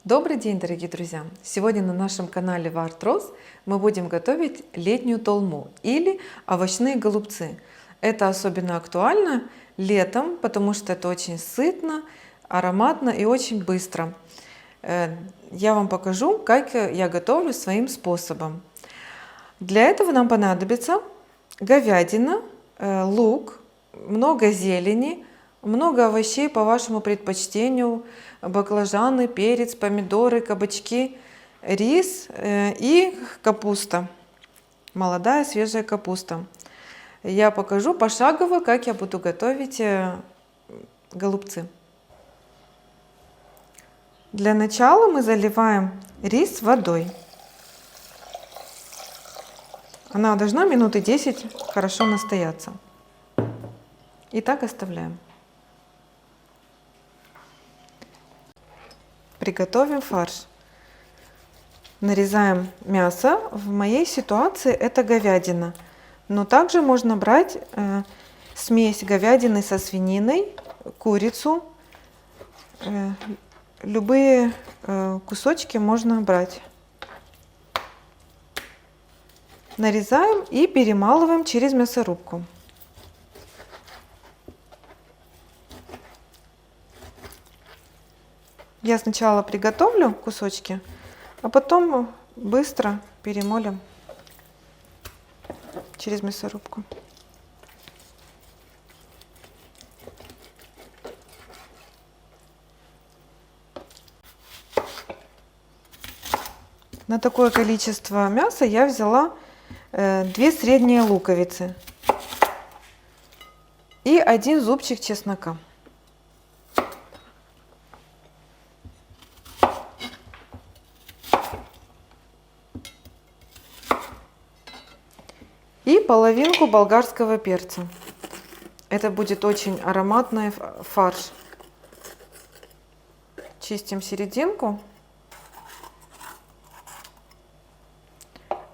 Добрый день, дорогие друзья! Сегодня на нашем канале Вартрос мы будем готовить летнюю толму или овощные голубцы. Это особенно актуально летом, потому что это очень сытно, ароматно и очень быстро. Я вам покажу, как я готовлю своим способом. Для этого нам понадобится говядина, лук, много зелени, много овощей по вашему предпочтению, баклажаны, перец, помидоры, кабачки, рис и капуста, молодая свежая капуста. Я покажу пошагово, как я буду готовить голубцы. Для начала мы заливаем рис водой. Она должна минуты 10 хорошо настояться. И так оставляем. Приготовим фарш. Нарезаем мясо. В моей ситуации это говядина. Но также можно брать смесь говядины со свининой, курицу. Любые кусочки можно брать. Нарезаем и перемалываем через мясорубку. Я сначала приготовлю кусочки, а потом быстро перемолим через мясорубку. На такое количество мяса я взяла 2 средние луковицы и 1 зубчик чеснока. И половинку болгарского перца. Это будет очень ароматный фарш. Чистим серединку.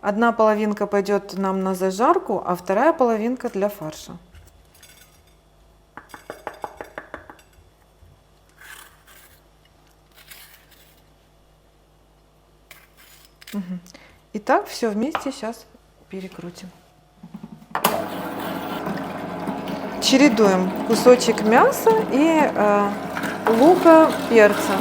Одна половинка пойдет нам на зажарку, а вторая половинка для фарша. Итак, все вместе сейчас перекрутим. Чередуем кусочек мяса и лука, перца.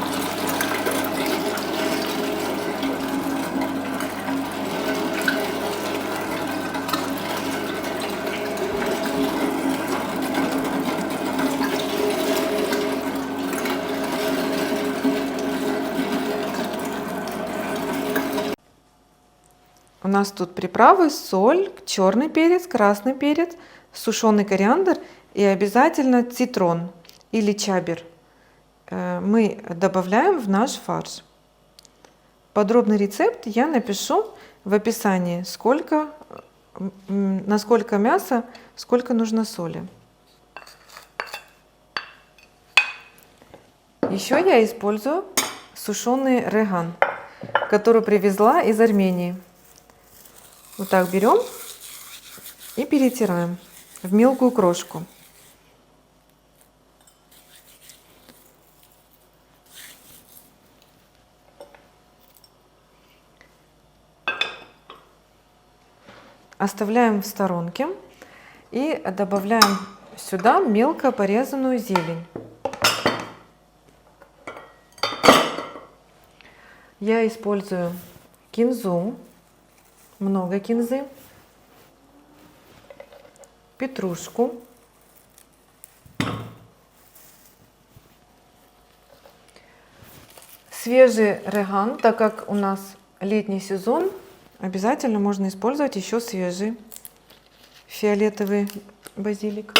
У нас тут приправы: соль, черный перец, красный перец, сушеный кориандр и обязательно цитрон или чабер. Мы добавляем в наш фарш. Подробный рецепт я напишу в описании, насколько мяса, сколько нужно соли. Еще я использую сушеный реган, который привезла из Армении. Вот так берем и перетираем в мелкую крошку. Оставляем в сторонке и добавляем сюда мелко порезанную зелень. Я использую кинзу, много кинзы, петрушку, свежий реган, так как у нас летний сезон, обязательно можно использовать еще свежий фиолетовый базилик,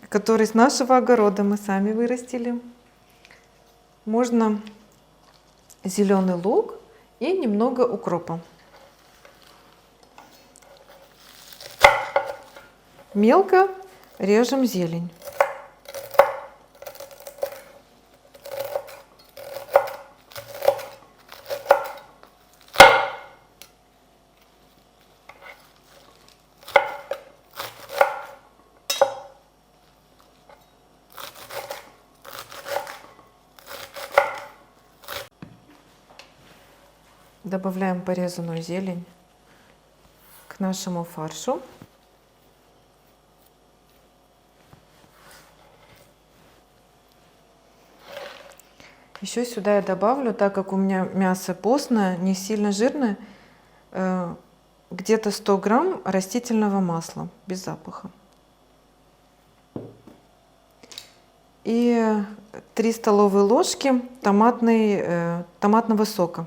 который с нашего огорода мы сами вырастили. Можно зеленый лук и немного укропа. Мелко режем зелень. Добавляем порезанную зелень к нашему фаршу. Еще сюда я добавлю, так как у меня мясо постное, не сильно жирное, где-то 100 грамм растительного масла без запаха. И 3 столовые ложки томатного сока.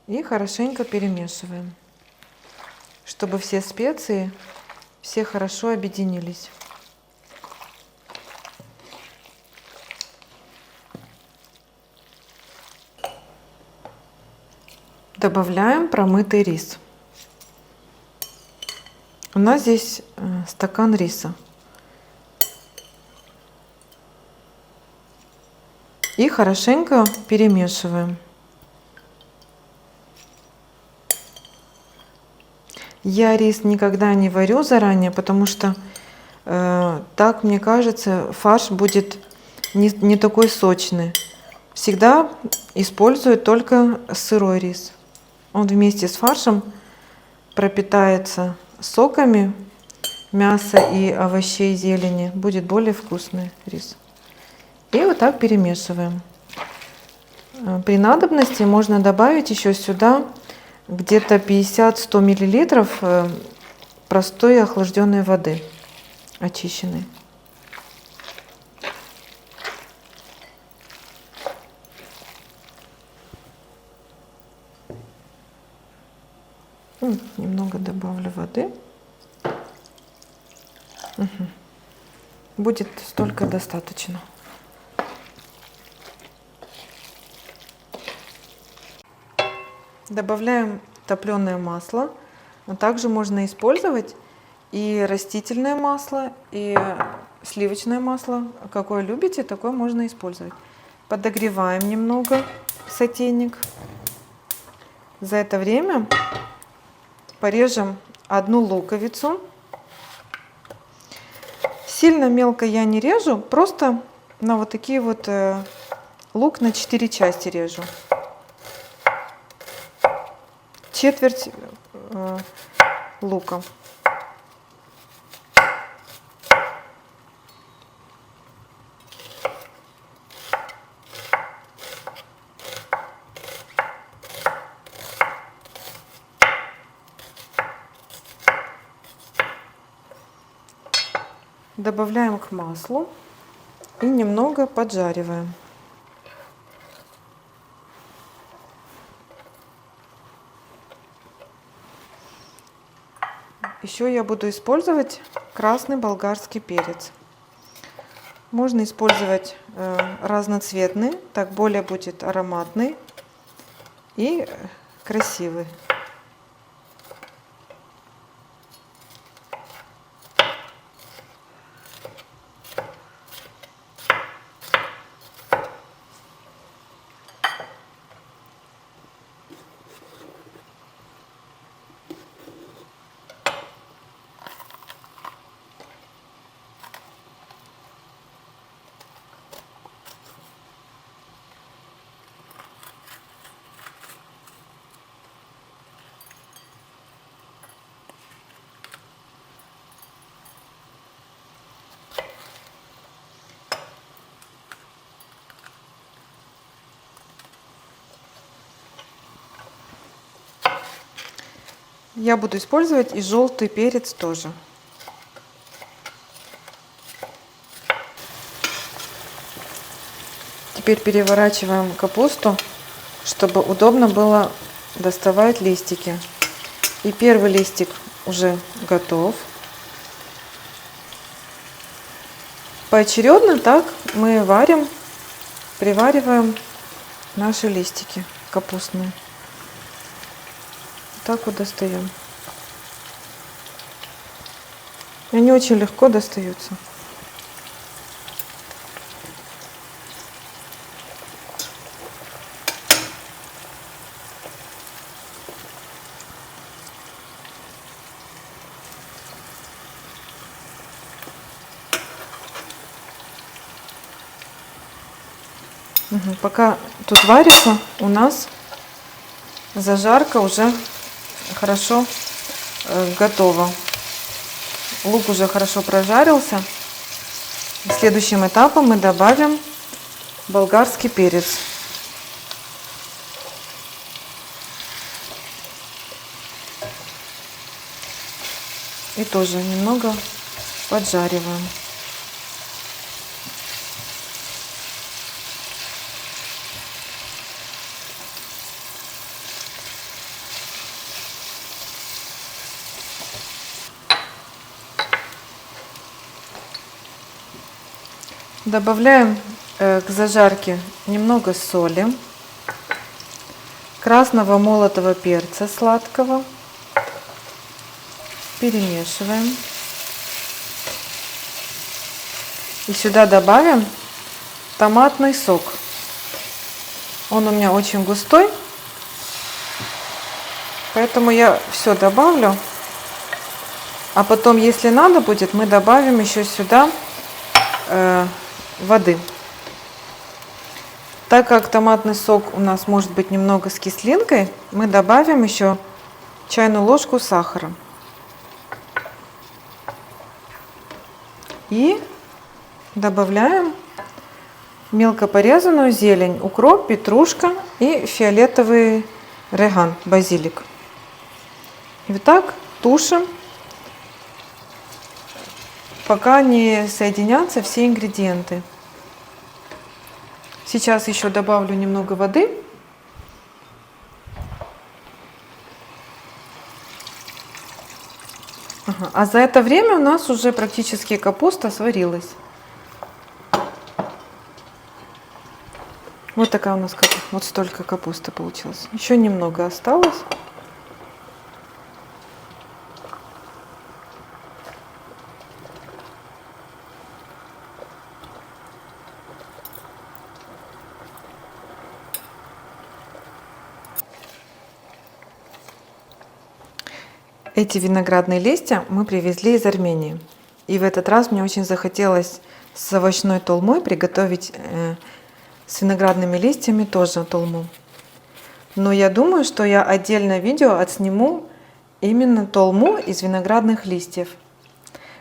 И хорошенько перемешиваем, чтобы все специи все хорошо объединились. Добавляем промытый рис. У нас здесь стакан риса. И хорошенько перемешиваем. Я рис никогда не варю заранее, потому что так, мне кажется, фарш будет не такой сочный. Всегда использую только сырой рис. Он вместе с фаршем пропитается соками мяса и овощей, зелени. Будет более вкусный рис. И вот так перемешиваем. При надобности можно добавить еще сюда где-то 50-100 миллилитров простой охлажденной воды, очищенной. Немного добавлю воды. Будет столько достаточно. Добавляем топленое масло. Но также можно использовать и растительное масло, и сливочное масло. Какое любите, такое можно использовать. Подогреваем немного сотейник. За это время порежем одну луковицу. Сильно мелко я не режу, просто на вот такие вот лук на 4 части режу. Четверть лука. Добавляем к маслу и немного поджариваем. Еще я буду использовать красный болгарский перец. Можно использовать разноцветный, так более будет ароматный и красивый. Я буду использовать и желтый перец тоже. Теперь переворачиваем капусту, чтобы удобно было доставать листики. И первый листик уже готов. Поочередно так мы привариваем наши листики капустные. Так вот достаем. Они очень легко достаются. Пока тут варится, у нас зажарка уже хорошо готова. Лук уже хорошо прожарился. Следующим этапом мы добавим болгарский перец. И тоже немного поджариваем. Добавляем к зажарке немного соли, красного молотого перца сладкого. Перемешиваем. И сюда добавим томатный сок. Он у меня очень густой, поэтому я все добавлю. А потом, если надо будет, мы добавим еще сюда воды. Так как томатный сок у нас может быть немного с кислинкой, мы добавим еще чайную ложку сахара. И добавляем мелко порезанную зелень: укроп, петрушка и фиолетовый реган, базилик. И вот так тушим, пока не соединятся все ингредиенты. Сейчас еще добавлю немного воды. А за это время у нас уже практически капуста сварилась. Вот такая у нас капуста. Вот столько капусты получилось. Еще немного осталось. Эти виноградные листья мы привезли из Армении. И в этот раз мне очень захотелось с овощной толмой приготовить с виноградными листьями тоже толму. Но я думаю, что я отдельное видео отсниму именно толму из виноградных листьев.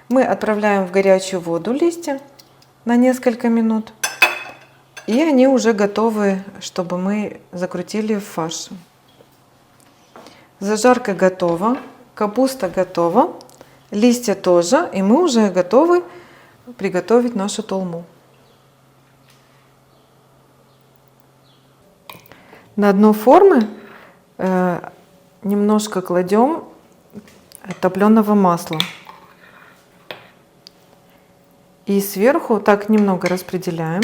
Мы отправляем в горячую воду листья на несколько минут. И они уже готовы, чтобы мы закрутили в фарш. Зажарка готова. Капуста готова, листья тоже, и мы уже готовы приготовить нашу толму. На дно формы немножко кладем топленого масла. И сверху так немного распределяем.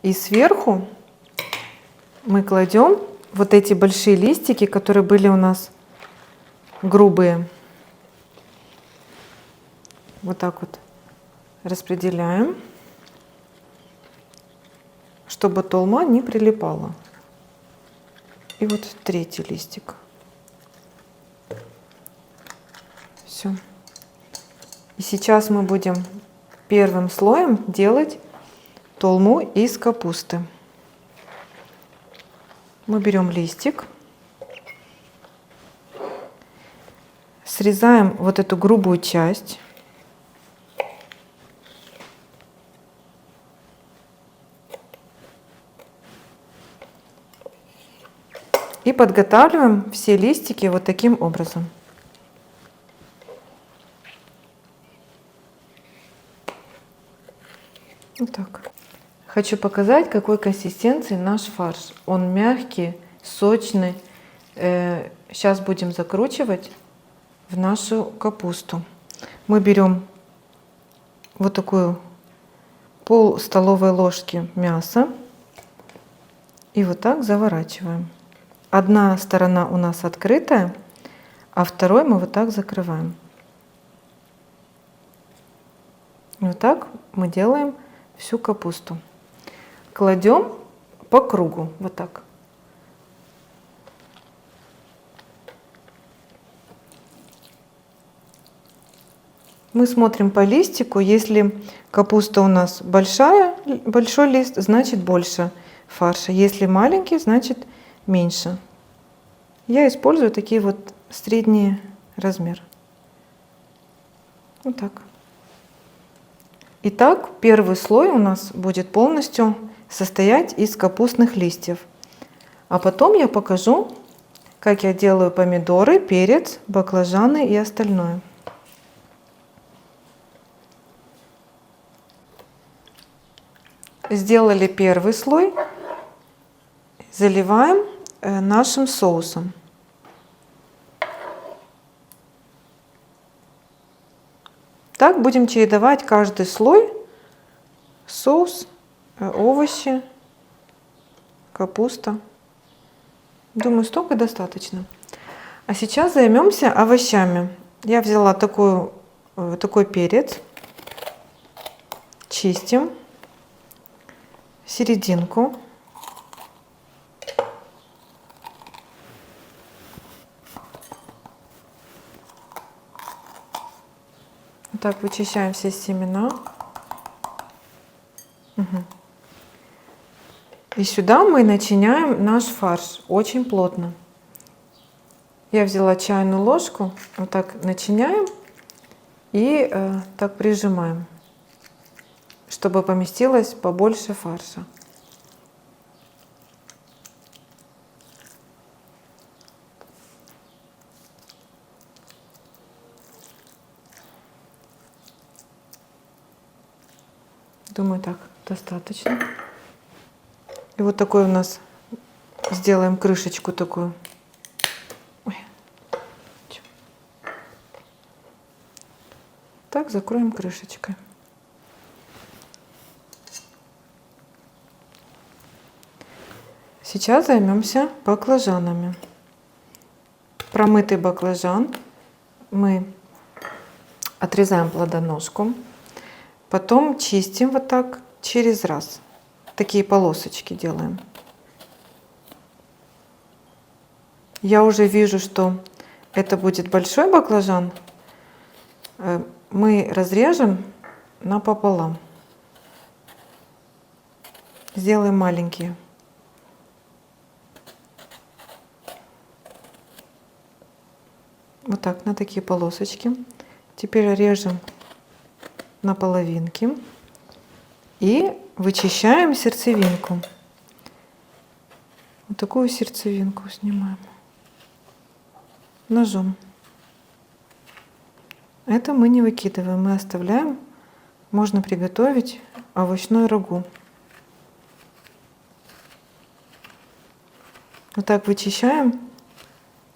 И сверху мы кладем вот эти большие листики, которые были у нас грубые. Вот так вот распределяем, чтобы толма не прилипала. И вот третий листик. Все. И сейчас мы будем первым слоем делать толму из капусты. Мы берем листик, срезаем вот эту грубую часть. И подготавливаем все листики вот таким образом. Вот так. Хочу показать, какой консистенции наш фарш. Он мягкий, сочный. Сейчас будем закручивать в нашу капусту. Мы берем вот такую пол столовой ложки мяса и вот так заворачиваем. Одна сторона у нас открытая, а второй мы вот так закрываем. Вот так мы делаем всю капусту. Кладем по кругу, вот так. Мы смотрим по листику. Если капуста у нас большой лист, значит больше фарша. Если маленький, значит меньше. Я использую такие вот средний размер. Вот так. Итак, первый слой у нас будет полностью состоять из капустных листьев. А потом я покажу, как я делаю помидоры, перец, баклажаны и остальное. Сделали первый слой, заливаем нашим соусом. Так будем чередовать каждый слой: соус, овощи, капуста. Думаю, столько достаточно. А сейчас займемся овощами. Я взяла такой перец. Чистим серединку. Вот так вычищаем все семена. И сюда мы начиняем наш фарш очень плотно. Я взяла чайную ложку, вот так начиняем и так прижимаем, чтобы поместилось побольше фарша. Думаю, так достаточно. И вот такой у нас сделаем крышечку такую. Ой. Так, закроем крышечкой. Сейчас займемся баклажанами. Промытый баклажан мы отрезаем плодоножку, потом чистим вот так через раз. Такие полосочки делаем. Я уже вижу, что это будет большой баклажан. Мы разрежем напополам. Сделаем маленькие. Вот так, на такие полосочки. Теперь режем на половинки и вычищаем сердцевинку. Вот такую сердцевинку снимаем ножом. Это мы не выкидываем, мы оставляем. Можно приготовить овощной рагу. Вот так вычищаем,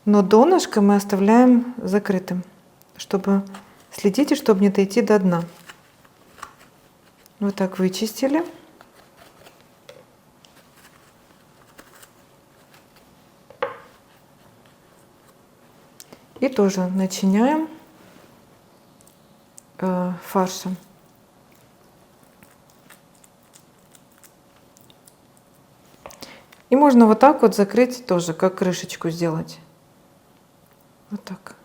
но донышко мы оставляем закрытым, чтобы следите, чтобы не дойти до дна. Вот так вычистили. И тоже начиняем фаршем. И можно вот так вот закрыть тоже, как крышечку сделать. Вот так.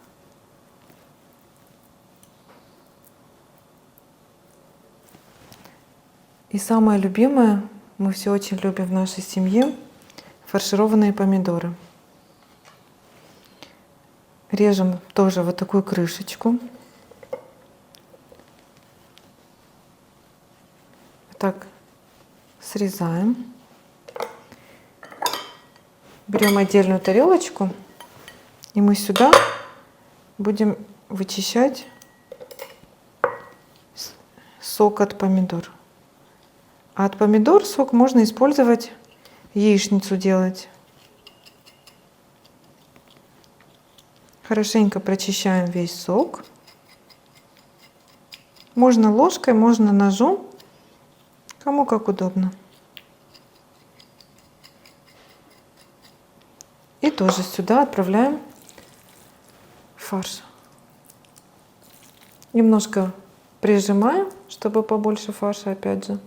И самое любимое, мы все очень любим в нашей семье, фаршированные помидоры. Режем тоже вот такую крышечку. Так срезаем. Берем отдельную тарелочку, и мы сюда будем вычищать сок от помидор. А от помидор сок можно использовать, яичницу делать. Хорошенько прочищаем весь сок. Можно ложкой, можно ножом, кому как удобно. И тоже сюда отправляем фарш. Немножко прижимаем, чтобы побольше фарша, опять же.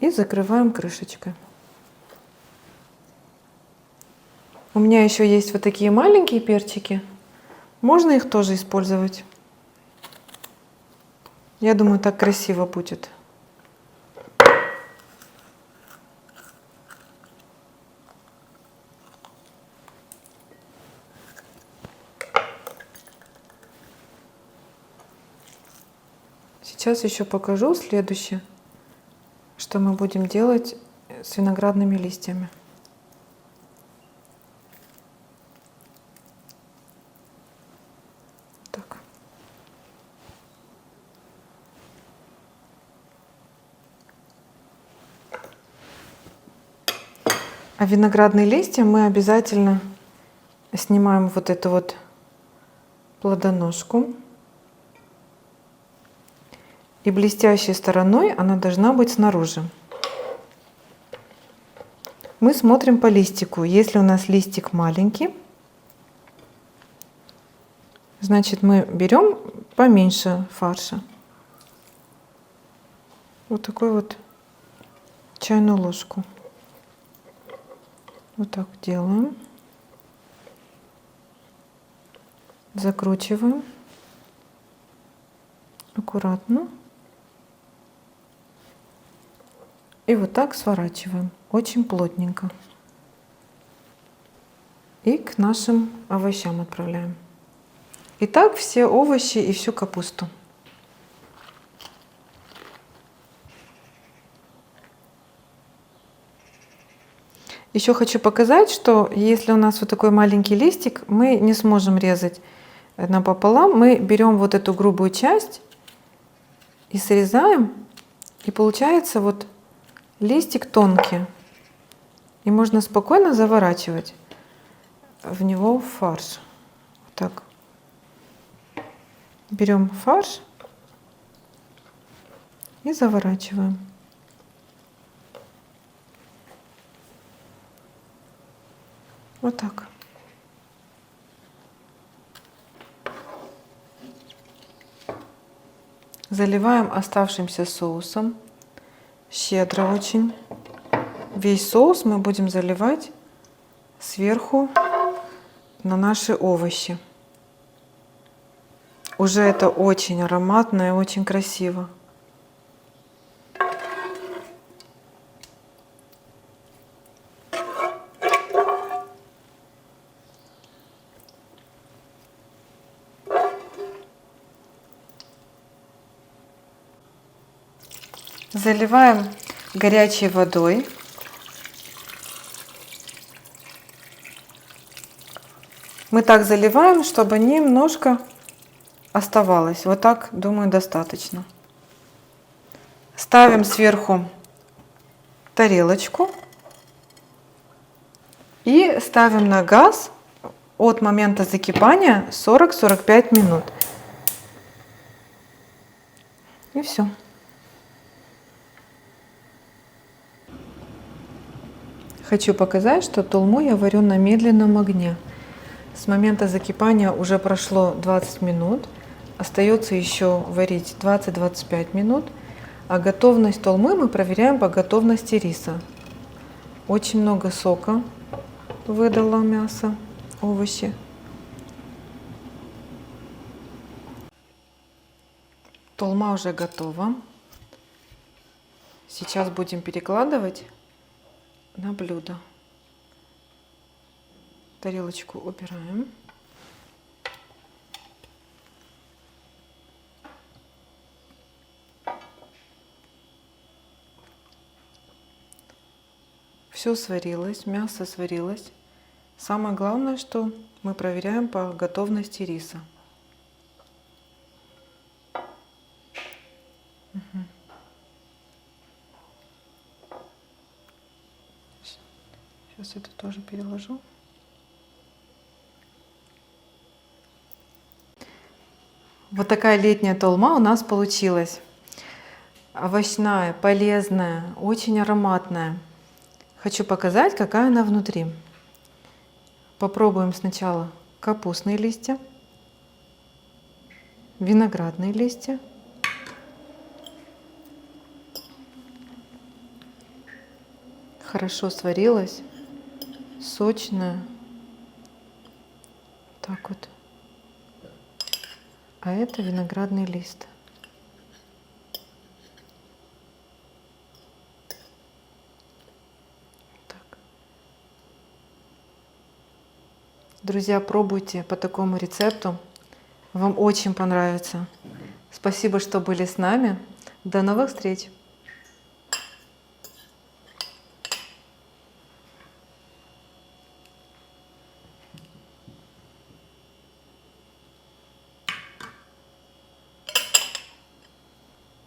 И закрываем крышечкой. У меня еще есть вот такие маленькие перчики. Можно их тоже использовать. Я думаю, так красиво будет. Сейчас еще покажу следующее, что мы будем делать с виноградными листьями. Так. А виноградные листья мы обязательно снимаем вот эту вот плодоножку. И блестящей стороной она должна быть снаружи. Мы смотрим по листику. Если у нас листик маленький, значит мы берем поменьше фарша. Вот такую вот чайную ложку. Вот так делаем. Закручиваем. Аккуратно. И вот так сворачиваем. Очень плотненько. И к нашим овощам отправляем. Итак, все овощи и всю капусту. Еще хочу показать, что если у нас вот такой маленький листик, мы не сможем резать напополам. Мы берем вот эту грубую часть и срезаем. И получается вот листик тонкий. И можно спокойно заворачивать в него фарш. Вот так. Берем фарш и заворачиваем. Вот так. Заливаем оставшимся соусом. Щедро очень. Весь соус мы будем заливать сверху на наши овощи. Уже это очень ароматно и очень красиво. Заливаем горячей водой. Мы так заливаем, чтобы немножко оставалось. Вот так, думаю, достаточно. Ставим сверху тарелочку и ставим на газ от момента закипания 40-45 минут. И все. Хочу показать, что толму я варю на медленном огне. С момента закипания уже прошло 20 минут. Остается еще варить 20-25 минут. А готовность толмы мы проверяем по готовности риса. Очень много сока выдало мясо, овощи. Толма уже готова. Сейчас будем перекладывать на блюдо. Тарелочку убираем. Все сварилось, мясо сварилось. Самое главное, что мы проверяем по готовности риса. Сейчас это тоже переложу. Вот такая летняя толма у нас получилась. Овощная, полезная, очень ароматная. Хочу показать, какая она внутри. Попробуем сначала капустные листья, виноградные листья. Хорошо сварилась, сочная. Так вот. а это виноградный лист. Так. Друзья, пробуйте по такому рецепту. Вам очень понравится. Спасибо, что были с нами. До новых встреч!